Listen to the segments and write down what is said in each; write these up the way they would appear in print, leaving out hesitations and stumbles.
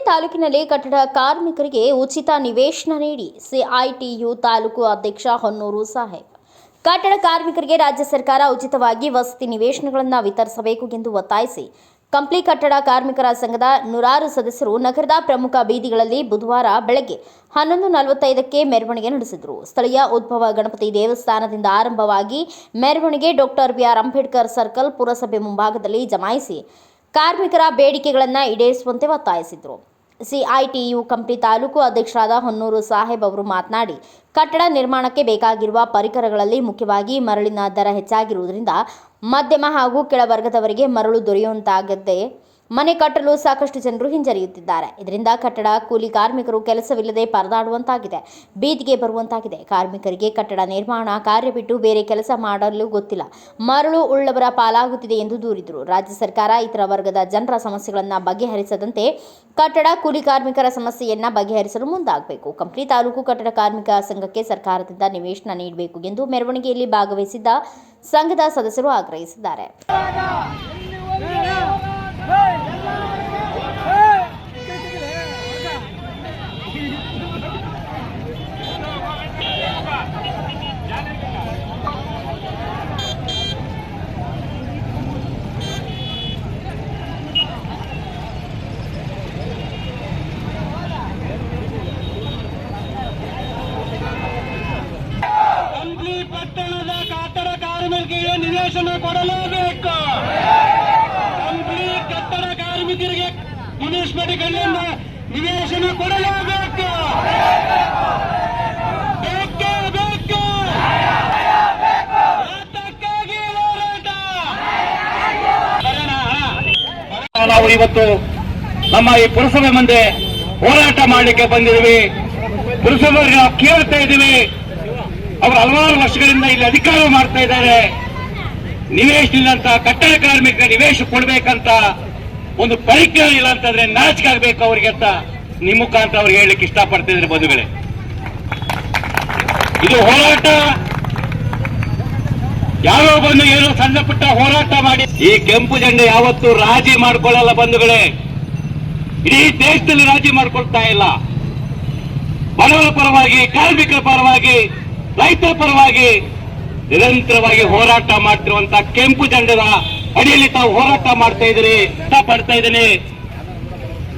ತಾಲೂಕಿನಲ್ಲಿ ಕಟ್ಟಡ ಕಾರ್ಮಿಕರಿಗೆ ಉಚಿತ ನಿವೇಶನ ನೀಡಿ ಸಿಐಟಿಯು ತಾಲೂಕು ಅಧ್ಯಕ್ಷ ಹೊನ್ನೂರು ಸಾಹೇಬ್. ಕಟ್ಟಡ ಕಾರ್ಮಿಕರಿಗೆ ರಾಜ್ಯ ಸರ್ಕಾರ ಉಚಿತವಾಗಿ ವಸತಿ ನಿವೇಶನಗಳನ್ನು ವಿತರಿಸಬೇಕು ಎಂದು ಒತ್ತಾಯಿಸಿ ಕಂಪ್ಲಿ ಕಟ್ಟಡ ಕಾರ್ಮಿಕರ ಸಂಘದ ನೂರಾರು ಸದಸ್ಯರು ನಗರದ ಪ್ರಮುಖ ಬೀದಿಗಳಲ್ಲಿ ಬುಧವಾರ ಬೆಳಗ್ಗೆ 11:45ಕ್ಕೆ ಮೆರವಣಿಗೆ ನಡೆಸಿದರು. ಸ್ಥಳೀಯ ಉದ್ಭವ ಗಣಪತಿ ದೇವಸ್ಥಾನದಿಂದ ಆರಂಭವಾಗಿ ಮೆರವಣಿಗೆ ಡಾಕ್ಟರ್ ಬಿಆರ್ ಅಂಬೇಡ್ಕರ್ ಸರ್ಕಲ್ ಪುರಸಭೆ ಮುಂಭಾಗದಲ್ಲಿ ಜಮಾಯಿಸಿ ಕಾರ್ಮಿಕರ ಬೇಡಿಕೆಗಳನ್ನು ಈಡೇರಿಸುವಂತೆ ಒತ್ತಾಯಿಸಿದರು. ಸಿಐಟಿಯು ಕಂಪ್ಲಿ ತಾಲೂಕು ಅಧ್ಯಕ್ಷರಾದ ಹೊನ್ನೂರು ಸಾಹೇಬ್ ಅವರು ಮಾತನಾಡಿ, ಕಟ್ಟಡ ನಿರ್ಮಾಣಕ್ಕೆ ಬೇಕಾಗಿರುವ ಪರಿಕರಗಳಲ್ಲಿ ಮುಖ್ಯವಾಗಿ ಮರಳಿನ ದರ ಹೆಚ್ಚಾಗಿರುವುದರಿಂದ ಮಧ್ಯಮ ಹಾಗೂ ಕೆಳವರ್ಗದವರಿಗೆ ಮರಳು ದೊರೆಯುವಂತಾಗದೆ ಮನೆ ಕಟ್ಟಲು ಸಾಕಷ್ಟು ಜನರು ಹಿಂಜರಿಯುತ್ತಿದ್ದಾರೆ. ಇದರಿಂದ ಕಟ್ಟಡ ಕೂಲಿ ಕಾರ್ಮಿಕರು ಕೆಲಸವಿಲ್ಲದೆ ಪರದಾಡುವಂತಾಗಿದೆ, ಬೀದಿಗೆ ಬರುವಂತಾಗಿದೆ. ಕಾರ್ಮಿಕರಿಗೆ ಕಟ್ಟಡ ನಿರ್ಮಾಣ ಕಾರ್ಯ ಬಿಟ್ಟು ಬೇರೆ ಕೆಲಸ ಮಾಡಲು ಗೊತ್ತಿಲ್ಲ, ಮರಳು ಉಳ್ಳವರ ಪಾಲಾಗುತ್ತಿದೆ ಎಂದು ದೂರಿದರು. ರಾಜ್ಯ ಸರ್ಕಾರ ಇತರ ವರ್ಗದ ಜನರ ಸಮಸ್ಯೆಗಳನ್ನು ಬಗೆಹರಿಸದಂತೆ ಕಟ್ಟಡ ಕೂಲಿ ಕಾರ್ಮಿಕರ ಸಮಸ್ಯೆಯನ್ನು ಬಗೆಹರಿಸಲು ಮುಂದಾಗಬೇಕು. ಕಂಪ್ಲಿ ತಾಲೂಕು ಕಟ್ಟಡ ಕಾರ್ಮಿಕ ಸಂಘಕ್ಕೆ ಸರ್ಕಾರದಿಂದ ನಿವೇಶನ ನೀಡಬೇಕು ಎಂದು ಮೆರವಣಿಗೆಯಲ್ಲಿ ಭಾಗವಹಿಸಿದ್ದ ಸಂಘದ ಸದಸ್ಯರು ಆಗ್ರಹಿಸಿದ್ದಾರೆ. ಪಟ್ಟಣದ ಕಟ್ಟಡ ಕಾರ್ಮಿಕರಿಗೆ ನಿವೇಶನ ಕೊಡಲೇಬೇಕು. ಕಂಪ್ಲಿ ಕಟ್ಟಡ ಕಾರ್ಮಿಕರಿಗೆ ಮುನ್ಸಿಪಾಲಿಟಿಗಳಿಂದ ನಿವೇಶನ ಕೊಡಲೇಬೇಕು. ಬೇಕೇ ಬೇಕು. ಅದಕ್ಕಾಗಿ ಹೋರಾಟ. ನಾವು ಇವತ್ತು ನಮ್ಮ ಈ ಪುರಸಭೆ ಮುಂದೆ ಹೋರಾಟ ಮಾಡಲಿಕ್ಕೆ ಬಂದಿದ್ದೀವಿ. ಪುರಸಭೆ ನಾವು ಕೇಳ್ತಾ ಇದ್ದೀವಿ, ಅವರು ಹಲವಾರು ವರ್ಷಗಳಿಂದ ಇಲ್ಲಿ ಅಧಿಕಾರ ಮಾಡ್ತಾ ಇದ್ದಾರೆ. ನಿವೇಶನ ಕಟ್ಟಡ ಕಾರ್ಮಿಕರ ನಿವೇಶ ಕೊಡ್ಬೇಕಂತ ಒಂದು ಪರಿಕರ ಇಲ್ಲ ಅಂತಂದ್ರೆ ನಾಚಿಕೆ ಆಗ್ಬೇಕು ಅವರಿಗೆ ಅಂತ ನಿಮ್ಮ ಮುಖಾಂತರ ಅವ್ರಿಗೆ ಹೇಳಲಿಕ್ಕೆ ಇಷ್ಟಪಡ್ತಿದ್ರೆ ಬಂಧುಗಳೇ, ಇದು ಹೋರಾಟ ಯಾರೋ ಬಂದು ಏನೋ ಸಣ್ಣ ಪುಟ್ಟ ಹೋರಾಟ ಮಾಡಿ ಈ ಕೆಂಪು ಜೆಂಡೆ ಯಾವತ್ತೂ ರಾಜಿ ಮಾಡ್ಕೊಳ್ಳಲ್ಲ ಬಂಧುಗಳೇ. ಇಡೀ ದೇಶದಲ್ಲಿ ರಾಜಿ ಮಾಡ್ಕೊಳ್ತಾ ಇಲ್ಲ. ಬಡವರ ಪರವಾಗಿ, ಕಾರ್ಮಿಕರ ಪರವಾಗಿ, ರೈತರ ಪರವಾಗಿ ನಿರಂತರವಾಗಿ ಹೋರಾಟ ಮಾಡ್ತಿರುವಂತಹ ಕೆಂಪು ಜೆಂಡದ ಅಡಿಯಲ್ಲಿ ತಾವು ಹೋರಾಟ ಮಾಡ್ತಾ ಇದ್ದೀರಿ. ಇಷ್ಟಪಡ್ತಾ ಇದ್ದೀನಿ,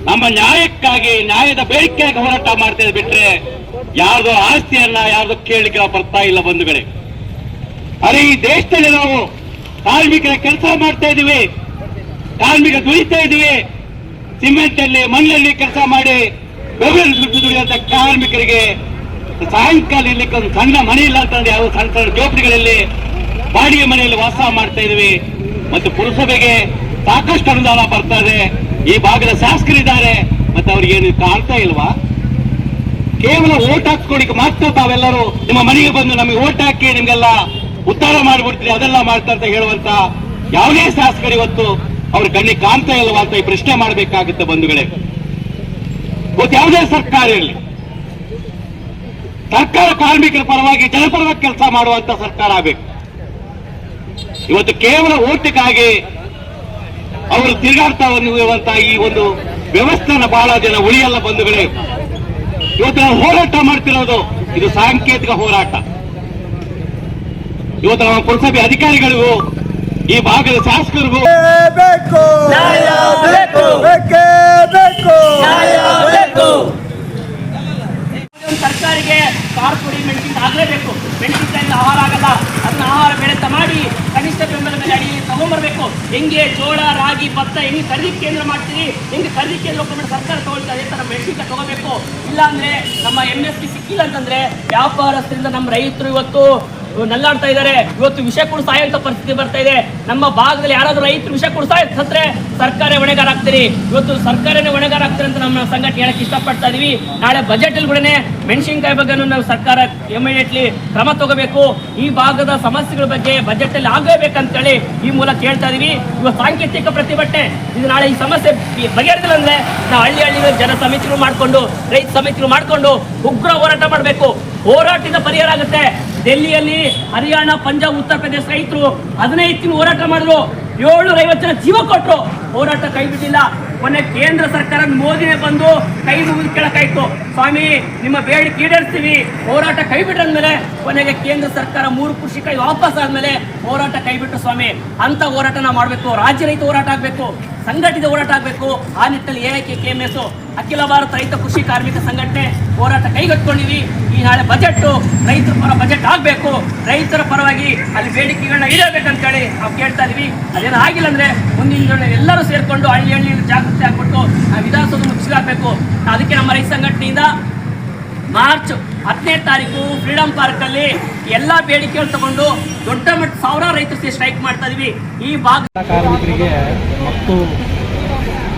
ನಮ್ಮ ನ್ಯಾಯಕ್ಕಾಗಿ, ನ್ಯಾಯದ ಬೇಡಿಕೆಯಾಗಿ ಹೋರಾಟ ಮಾಡ್ತಾ ಇದ್ ಬಿಟ್ರೆ ಯಾರ್ದೋ ಆಸ್ತಿಯನ್ನ ಯಾರ್ದೋ ಕೇಳಲಿಕ್ಕೆ ನಾವು ಬರ್ತಾ ಇಲ್ಲ ಬಂಧುಗಳೇ. ಅರೆ ಈ ದೇಶದಲ್ಲಿ ನಾವು ಕಾರ್ಮಿಕರ ಕೆಲಸ ಮಾಡ್ತಾ ಇದೀವಿ, ಕಾರ್ಮಿಕ ದುಡಿತಾ ಇದೀವಿ. ಸಿಮೆಂಟ್ ಅಲ್ಲಿ, ಮಣ್ಣಲ್ಲಿ ಕೆಲಸ ಮಾಡಿ ಬೆವರು ಸುಟ್ಟು ದುಡಿಯುವಂತ ಕಾರ್ಮಿಕರಿಗೆ ಸಾಯಂಕಾಲ ಇರ್ಲಿಕ್ಕೆ ಒಂದು ಸಣ್ಣ ಮನೆ ಇಲ್ಲ ಅಂತಂದ್ರೆ ಯಾವ ಸಣ್ಣ ಸಣ್ಣ ಜೋಪಡಿಗಳಲ್ಲಿ ಬಾಡಿಗೆ ಮನೆಯಲ್ಲಿ ವಾಸ ಮಾಡ್ತಾ ಇದೀವಿ. ಮತ್ತು ಪುರಸಭೆಗೆ ಸಾಕಷ್ಟು ಅನುದಾನ ಬರ್ತಾ ಇದೆ. ಈ ಭಾಗದ ಶಾಸಕರಿದ್ದಾರೆ, ಮತ್ತೆ ಅವ್ರಿಗೆ ಏನು ಕಾಣ್ತಾ ಇಲ್ವಾ? ಕೇವಲ ಓಟ್ ಹಾಕ್ಕೊಳಿಕ್ಕೆ ಮಾತ್ರ ತಾವೆಲ್ಲರೂ ನಿಮ್ಮ ಮನೆಗೆ ಬಂದು ನಮಗೆ ಓಟ್ ಹಾಕಿ ನಿಮ್ಗೆಲ್ಲ ಉದ್ಧಾರ ಮಾಡ್ಬಿಡ್ತೀರಿ, ಅದೆಲ್ಲ ಮಾಡ್ತಾ ಅಂತ ಹೇಳುವಂತ ಯಾವುದೇ ಶಾಸಕರು ಇವತ್ತು ಅವ್ರ ಕಣ್ಣಿಗೆ ಕಾಣ್ತಾ ಇಲ್ವಾ ಅಂತ ಈ ಪ್ರಶ್ನೆ ಮಾಡಬೇಕಾಗುತ್ತೆ ಬಂಧುಗಳೇ. ಇವತ್ತು ಯಾವುದೇ ಸರ್ಕಾರ ಇರಲಿ, ಸರ್ಕಾರ ಕಾರ್ಮಿಕರ ಪರವಾಗಿ, ಜನಪರವಾಗಿ ಕೆಲಸ ಮಾಡುವಂತ ಸರ್ಕಾರ ಆಗಬೇಕು. ಇವತ್ತು ಕೇವಲ ಓಟಿಗಾಗಿ ಅವರು ತಿರುಗಾಡ್ತಾ ಇರುವಂತಹ ಈ ಒಂದು ವ್ಯವಸ್ಥೆನ ಬಹಳ ಜನ ಉಳಿಯಲ್ಲ ಬಂಧುಗಳೇ. ಇವತ್ತು ನಾವು ಹೋರಾಟ ಮಾಡ್ತಿರೋದು ಇದು ಸಾಂಕೇತಿಕ ಹೋರಾಟ. ಇವತ್ತು ನಮ್ಮ ಪುರಸಭೆ ಅಧಿಕಾರಿಗಳಿಗೂ, ಈ ಭಾಗದ ಶಾಸಕರಿಗೂ ಸರ್ಕಾರಿಗೆ ಕಾರ್ ಪುಡಿ ಮೆಣಸಿನಕಾಯಿ ಆಗಲೇಬೇಕು. ಮೆಣಸಿನಕಾಯಿಂದ ಆಹಾರ ಆಗಲ್ಲ, ಅದನ್ನ ಆಹಾರ ಬೆಳೆ ಮಾಡಿ ಕನಿಷ್ಠ ಬೆಂಬಲ ಬೆಲೆ ಅಡಿ ತಗೊಂಡ್ಬರ್ಬೇಕು. ಹೆಂಗೆ ಜೋಳ, ರಾಗಿ, ಭತ್ತ ಹೆಂಗೆ ಖರೀದಿ ಕೇಂದ್ರ ಮಾಡ್ತೀರಿ, ಹೆಂಗೆ ಖರೀದಿ ಕೇಂದ್ರ ಹೋಗ್ಬಿಟ್ಟು ಸರ್ಕಾರ ತಗೊಳ್ತಾ ಅದೇ ತರ ಮೆಣಸಿನಕಾಯಿ ತಗೋಬೇಕು. ಇಲ್ಲಾಂದ್ರೆ ನಮ್ಮ MSP ಸಿಕ್ಕಿಲ್ಲ ಅಂತಂದ್ರೆ ವ್ಯಾಪಾರಸ್ಥರಿಂದ ನಮ್ಮ ರೈತರು ಇವತ್ತು ನಲ್ಲಾಡ್ತಾ ಇದ್ದಾರೆ. ಇವತ್ತು ವಿಷ ಕೂಡ ಸಾಯುವಂತ ಪರಿಸ್ಥಿತಿ ಬರ್ತಾ ಇದೆ. ನಮ್ಮ ಭಾಗದಲ್ಲಿ ಯಾರಾದ್ರೂ ರೈತರು ವಿಷ ಕೂಡ ಸತ್ರೆ ಸರ್ಕಾರ ಹೊಣೆಗಾರ ಆಗ್ತೀರಿ. ಇವತ್ತು ಸರ್ಕಾರನೇ ಹೊಣೆಗಾರ ಆಗ್ತಾರೆ ಅಂತ ನಮ್ಮ ಸಂಘಟನೆ ಹೇಳಕ್ ಇಷ್ಟಪಡ್ತಾ ಇದೀವಿ. ನಾಳೆ ಬಜೆಟ್ ಅಲ್ಲಿ ಕೂಡ ಮೆಣಸಿನಕಾಯಿ ಬಗ್ಗೆ ನಾವು ಸರ್ಕಾರ ಇಮಿಡಿಯೇಟ್ಲಿ ಕ್ರಮ ತಗೋಬೇಕು. ಈ ಭಾಗದ ಸಮಸ್ಯೆಗಳ ಬಗ್ಗೆ ಬಜೆಟ್ ಅಲ್ಲಿ ಆಗಬೇಕಂತೇಳಿ ಈ ಮೂಲಕ ಕೇಳ್ತಾ ಇದೀವಿ. ಇವತ್ತು ಸಾಂಕೇತಿಕ ಪ್ರತಿಭಟನೆ, ಇದು ನಾಳೆ ಈ ಸಮಸ್ಯೆ ಬಗೆಹರಿದಿಲ್ಲ ಅಂದ್ರೆ ನಾವು ಹಳ್ಳಿ ಜನ ಸಮಿತಿಗಳು ಮಾಡ್ಕೊಂಡು, ರೈತ ಸಮಿತಿಗಳು ಮಾಡ್ಕೊಂಡು ಉಗ್ರ ಹೋರಾಟ ಮಾಡಬೇಕು. ಹೋರಾಟದಿಂದ ಪರಿಹಾರ ಆಗುತ್ತೆ. ಡೆಲ್ಲಿಯಲ್ಲಿ, ಹರಿಯಾಣ, ಪಂಜಾಬ್, ಉತ್ತರ ಪ್ರದೇಶ ರೈತರು 15 ತಿಂಗಳು ಹೋರಾಟ ಮಾಡಿದ್ರು. 750 ಜನ ಜೀವ ಕೊಟ್ಟರು, ಹೋರಾಟ ಕೈ ಬಿಟ್ಟಿಲ್ಲ. ಕೊನೆ ಕೇಂದ್ರ ಸರ್ಕಾರ ಮೋದಿನೇ ಬಂದು ಕೈ ಮುಗಿದು ಕೇಳಕ್ಕಾಯ್ತು, ಸ್ವಾಮಿ ನಿಮ್ಮ ಬೇಡಿಕೆ ಈಡೇರಿಸ್ತೀವಿ, ಹೋರಾಟ ಕೈ ಬಿಟ್ಟಂದ್ಮೇಲೆ ಕೊನೆಗೆ ಕೇಂದ್ರ ಸರ್ಕಾರ 3 ಕೃಷಿ ಕೈ ವಾಪಸ್ ಆದ್ಮೇಲೆ ಹೋರಾಟ ಕೈ ಬಿಟ್ಟು ಸ್ವಾಮಿ. ಅಂತ ಹೋರಾಟನ ಮಾಡಬೇಕು, ರಾಜ್ಯ ರೈತ ಹೋರಾಟ ಆಗಬೇಕು, ಸಂಘಟಿತ ಹೋರಾಟ ಆಗಬೇಕು. ಆ ನಿಟ್ಟಿನಲ್ಲಿ AIKKMS ಅಖಿಲ ಭಾರತ ರೈತ ಕೃಷಿ ಕಾರ್ಮಿಕ ಸಂಘಟನೆ ಹೋರಾಟ ಕೈಗೆತ್ತಿಕೊಂಡಿವಿ. ಈ ನಾಳೆ ಬಜೆಟ್ ರೈತರ ಪರ ಬಜೆಟ್ ಆಗಬೇಕು, ರೈತರ ಪರವಾಗಿ ಅಲ್ಲಿ ಬೇಡಿಕೆಗಳನ್ನ ಈಡೇರಬೇಕಂತೇಳಿ ನಾವು ಕೇಳ್ತಾ ಇದೀವಿ. ಅದೇನು ಆಗಿಲ್ಲ ಅಂದ್ರೆ ಮುಂದಿನ ದಿನ ಎಲ್ಲರೂ ಸೇರ್ಕೊಂಡು ಹಳ್ಳಿ ಜಾಗೃತಿ ಆಗ್ಬಿಟ್ಟು ನಾವು ವಿಧಾನಸೌಧ ಮುಗಿಸ್ಲಾಗಬೇಕು. ಅದಕ್ಕೆ ನಮ್ಮ ರೈತ ಸಂಘಟನೆಯಿಂದ ಮಾರ್ಚ್ 10ನೇ ತಾರೀಕು ಫ್ರೀಡಂ ಪಾರ್ಕ್ ಅಲ್ಲಿ ಎಲ್ಲಾ ಬೇಡಿಕೆಗಳು ತಗೊಂಡು ದೊಡ್ಡ ಮಟ್ಟ ಸಾವಿರಾರು ರೈತರು ಸ್ಟ್ರೈಕ್ ಮಾಡ್ತಾ ಇದೀವಿ. ಈ ಭಾಗ ಕಾರ್ಮಿಕರಿಗೆ ಮತ್ತು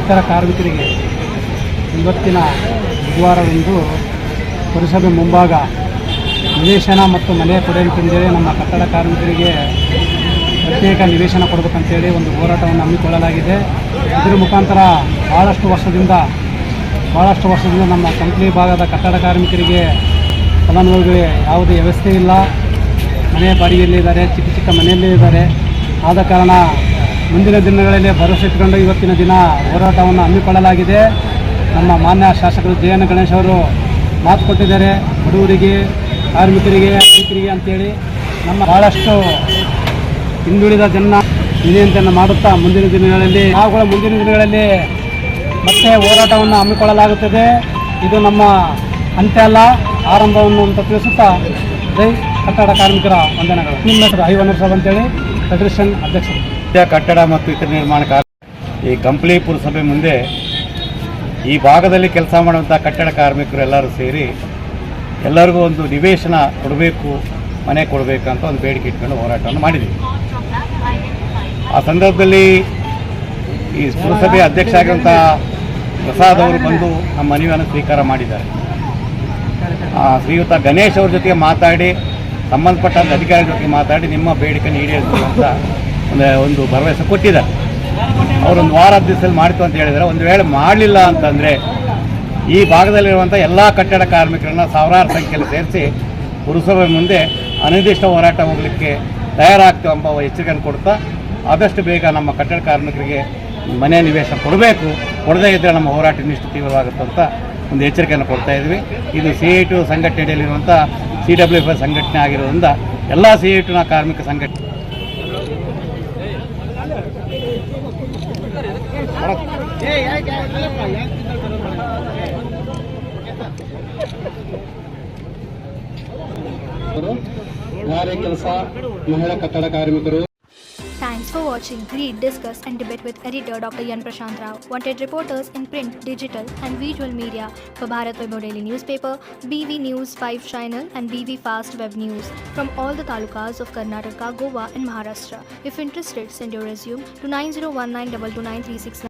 ಇತರ ಕಾರ್ಮಿಕರಿಗೆ ಇವತ್ತಿನ ಬುಧವಾರದಂದು ಪುರಸಭೆ ಮುಂಭಾಗ ನಿವೇಶನ ಮತ್ತು ಮನೆ ಕೊಡಿ ಅಂತಂದೇಳಿ ನಮ್ಮ ಕಟ್ಟಡ ಕಾರ್ಮಿಕರಿಗೆ ಪ್ರತ್ಯೇಕ ನಿವೇಶನ ಕೊಡಬೇಕಂತೇಳಿ ಒಂದು ಹೋರಾಟವನ್ನು ಹಮ್ಮಿಕೊಳ್ಳಲಾಗಿದೆ. ಇದರ ಮುಖಾಂತರ ಭಾಳಷ್ಟು ವರ್ಷದಿಂದ ನಮ್ಮ ಕಂಪ್ಲಿ ಭಾಗದ ಕಟ್ಟಡ ಕಾರ್ಮಿಕರಿಗೆ ಫಲಾನುಭವಿಗಳಿಗೆ ಯಾವುದೇ ವ್ಯವಸ್ಥೆ ಇಲ್ಲ. ಮನೆ ಬಾಡಿಗೆಯಲ್ಲಿದ್ದಾರೆ, ಚಿಕ್ಕ ಮನೆಯಲ್ಲೇ ಇದ್ದಾರೆ. ಆದ ಕಾರಣ ಮುಂದಿನ ದಿನಗಳಲ್ಲಿ ಭರವಸೆ ಇಟ್ಟುಕೊಂಡು ಇವತ್ತಿನ ದಿನ ಹೋರಾಟವನ್ನು ಹಮ್ಮಿಕೊಳ್ಳಲಾಗಿದೆ. ನಮ್ಮ ಮಾನ್ಯ ಶಾಸಕರು JN ಗಣೇಶ್ ಅವರು ಮಾತು ಕೊಟ್ಟಿದ್ದಾರೆ, ಬಡವರಿಗೆ, ಕಾರ್ಮಿಕರಿಗೆ, ರೈತರಿಗೆ ಅಂತೇಳಿ ನಮ್ಮ ಭಾಳಷ್ಟು ಹಿಂದುಳಿದ ಜನ ವಿನಂತಿಯನ್ನು ಮಾಡುತ್ತಾ ಮುಂದಿನ ದಿನಗಳಲ್ಲಿ ಮತ್ತೆ ಹೋರಾಟವನ್ನು ಹಮ್ಮಿಕೊಳ್ಳಲಾಗುತ್ತದೆ. ಇದು ನಮ್ಮ ಅಂತ್ಯ ಅಲ್ಲ, ಆರಂಭವನ್ನು ಅಂತ ತಿಳಿಸುತ್ತಾ ಜೈ ಕಟ್ಟಡ ಕಾರ್ಮಿಕರ ವಂದನೆಗಳು. ನಿಮ್ಮ ಹೆಸರು ಐವನರ್ ಸಾಬ್ ಅಂತೇಳಿ ಫೆಡರೇಷನ್ ಅಧ್ಯಕ್ಷರು. ಕಟ್ಟಡ ಮತ್ತು ಇತರ ನಿರ್ಮಾಣ ಈ ಕಂಪ್ಲಿ ಪುರಸಭೆ ಮುಂದೆ ಈ ಭಾಗದಲ್ಲಿ ಕೆಲಸ ಮಾಡುವಂಥ ಕಟ್ಟಡ ಕಾರ್ಮಿಕರು ಎಲ್ಲರೂ ಸೇರಿ ಎಲ್ಲರಿಗೂ ಒಂದು ನಿವೇಶನ ಕೊಡಬೇಕು, ಮನೆ ಕೊಡಬೇಕಂತ ಒಂದು ಬೇಡಿಕೆ ಇಟ್ಕೊಂಡು ಹೋರಾಟವನ್ನು ಮಾಡಿದ್ದೀವಿ. ಆ ಸಂದರ್ಭದಲ್ಲಿ ಈ ಪುರಸಭೆ ಅಧ್ಯಕ್ಷ ಆಗಿರುವಂಥ ಪ್ರಸಾದ್ ಅವರು ಬಂದು ನಮ್ಮ ಮನವಿಯನ್ನು ಸ್ವೀಕಾರ ಮಾಡಿದ್ದಾರೆ. ಶ್ರೀಯುತ ಗಣೇಶ್ ಅವ್ರ ಜೊತೆಗೆ ಮಾತಾಡಿ, ಸಂಬಂಧಪಟ್ಟಂಥ ಅಧಿಕಾರಿಗಳ ಜೊತೆಗೆ ಮಾತಾಡಿ ನಿಮ್ಮ ಬೇಡಿಕೆಯನ್ನು ಈಡೇರಿಸ್ತೀವಿ ಅಂತ ಒಂದು ಭರವಸೆ ಕೊಟ್ಟಿದ್ದಾರೆ. ಅವರೊಂದು ವಾರ ದಿವಸದಲ್ಲಿ ಮಾಡ್ತು ಅಂತ ಹೇಳಿದ್ದಾರೆ. ಒಂದು ವೇಳೆ ಮಾಡಲಿಲ್ಲ ಅಂತಂದರೆ ಈ ಭಾಗದಲ್ಲಿರುವಂಥ ಎಲ್ಲ ಕಟ್ಟಡ ಕಾರ್ಮಿಕರನ್ನ ಸಾವಿರಾರು ಸಂಖ್ಯೆಯಲ್ಲಿ ಸೇರಿಸಿ ಪುರಸಭೆ ಮುಂದೆ ಅನಿರ್ದಿಷ್ಟ ಹೋರಾಟ ಹೋಗಲಿಕ್ಕೆ ತಯಾರಾಗ್ತೀವಿ ಎಂಬ ಎಚ್ಚರಿಕೆಯನ್ನು ಕೊಡ್ತಾ ಆದಷ್ಟು ಬೇಗ ನಮ್ಮ ಕಟ್ಟಡ ಕಾರ್ಮಿಕರಿಗೆ ಮನೆ ನಿವೇಶನ ಕೊಡಬೇಕು, ಕೊಡದೇ ಇದ್ದರೆ ನಮ್ಮ ಹೋರಾಟ ಇನ್ನಿಷ್ಟು ತೀವ್ರವಾಗುತ್ತೆ ಅಂತ ಒಂದು ಎಚ್ಚರಿಕೆಯನ್ನು ಕೊಡ್ತಾ ಇದ್ವಿ. ಇದು CITU ಸಂಘಟನೆಯಲ್ಲಿರುವಂಥ CWF ಸಂಘಟನೆ ಆಗಿರೋದ್ರಿಂದ ಎಲ್ಲ CITUನ ಕಾರ್ಮಿಕ ಸಂಘಟನೆ ಯಾರೇ ಕೆಲಸ ಮಹಿಳಾ ಕಟ್ಟಡ ಕಾರ್ಮಿಕರು. Thanks for watching. Read, discuss and debate with editor Dr. Yan Prashant Rao. Wanted reporters in print, digital and visual media for Bharat Vaibhav Daily Newspaper, BV News 5 Channel and BV Fast Web News from all the talukas of Karnataka, Goa and Maharashtra. If interested, send your resume to 9019229369.